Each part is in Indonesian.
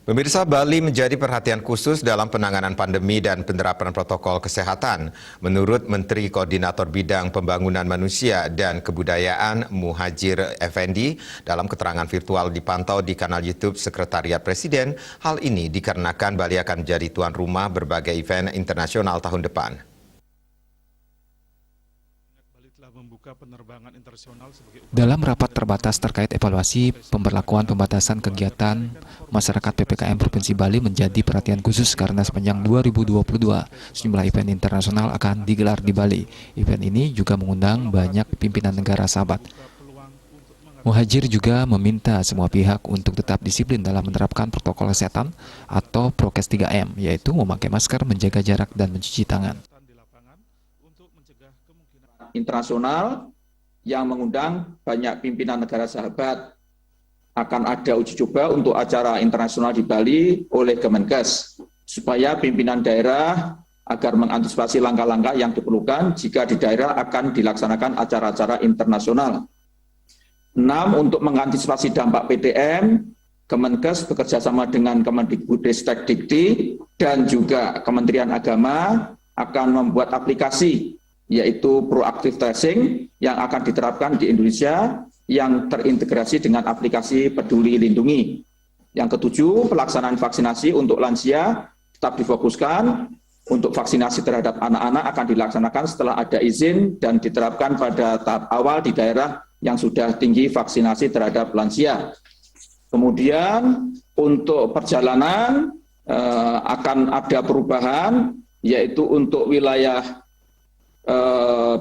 Pemirsa, Bali menjadi perhatian khusus dalam penanganan pandemi dan penerapan protokol kesehatan. Menurut Menteri Koordinator Bidang Pembangunan Manusia dan Kebudayaan Muhadjir Effendi, dalam keterangan virtual dipantau di kanal YouTube Sekretariat Presiden, hal ini dikarenakan Bali akan menjadi tuan rumah berbagai event internasional tahun depan. Dalam rapat terbatas terkait evaluasi pemberlakuan pembatasan kegiatan masyarakat PPKM Provinsi Bali menjadi perhatian khusus karena sepanjang 2022 sejumlah event internasional akan digelar di Bali. Event ini juga mengundang banyak pimpinan negara sahabat. Muhadjir juga meminta semua pihak untuk tetap disiplin dalam menerapkan protokol kesehatan atau Prokes 3M, yaitu memakai masker, menjaga jarak, dan mencuci tangan. Internasional yang mengundang banyak pimpinan negara sahabat. Akan ada uji coba untuk acara internasional di Bali oleh Kemenkes, supaya pimpinan daerah agar mengantisipasi langkah-langkah yang diperlukan jika di daerah akan dilaksanakan acara-acara internasional. 6. Untuk mengantisipasi dampak PTM, Kemenkes bekerjasama dengan Kemendikbudristek Dikti dan juga Kementerian Agama akan membuat aplikasi yaitu proaktif tracing yang akan diterapkan di Indonesia yang terintegrasi dengan aplikasi Peduli Lindungi. Yang ketujuh, pelaksanaan vaksinasi untuk lansia tetap difokuskan. Untuk vaksinasi terhadap anak-anak akan dilaksanakan setelah ada izin dan diterapkan pada tahap awal di daerah yang sudah tinggi vaksinasi terhadap lansia. Kemudian untuk perjalanan akan ada perubahan, yaitu untuk wilayah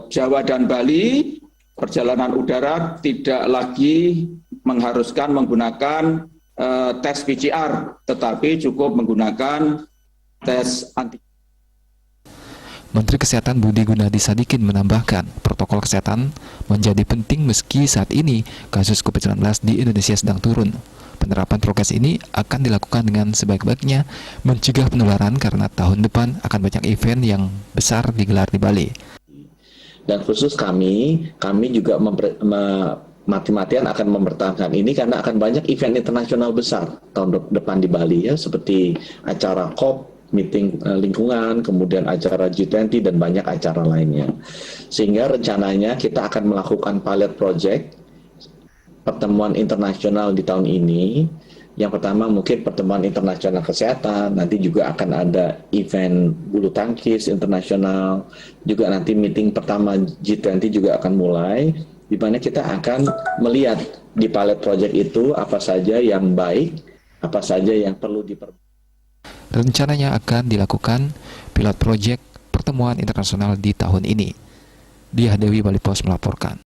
Jawa dan Bali, perjalanan udara tidak lagi mengharuskan menggunakan tes PCR, tetapi cukup menggunakan tes antigen. Menteri Kesehatan Budi Gunadi Sadikin menambahkan, protokol kesehatan menjadi penting meski saat ini kasus COVID-19 di Indonesia sedang turun. Penerapan prokes ini akan dilakukan dengan sebaik-baiknya mencegah penularan karena tahun depan akan banyak event yang besar digelar di Bali. Dan khusus kami juga mati-matian akan mempertahankan ini karena akan banyak event internasional besar tahun depan di Bali, ya, seperti acara COP, meeting lingkungan, kemudian acara G20 dan banyak acara lainnya. Sehingga rencananya kita akan melakukan pilot project pertemuan internasional di tahun ini. Yang pertama mungkin pertemuan internasional kesehatan, nanti juga akan ada event bulu tangkis internasional, juga nanti meeting pertama G20 juga akan mulai, di mana kita akan melihat di pilot project itu apa saja yang baik, apa saja yang perlu diperbaiki. Rencananya akan dilakukan pilot project pertemuan internasional di tahun ini. Diah Dewi, Bali Post melaporkan.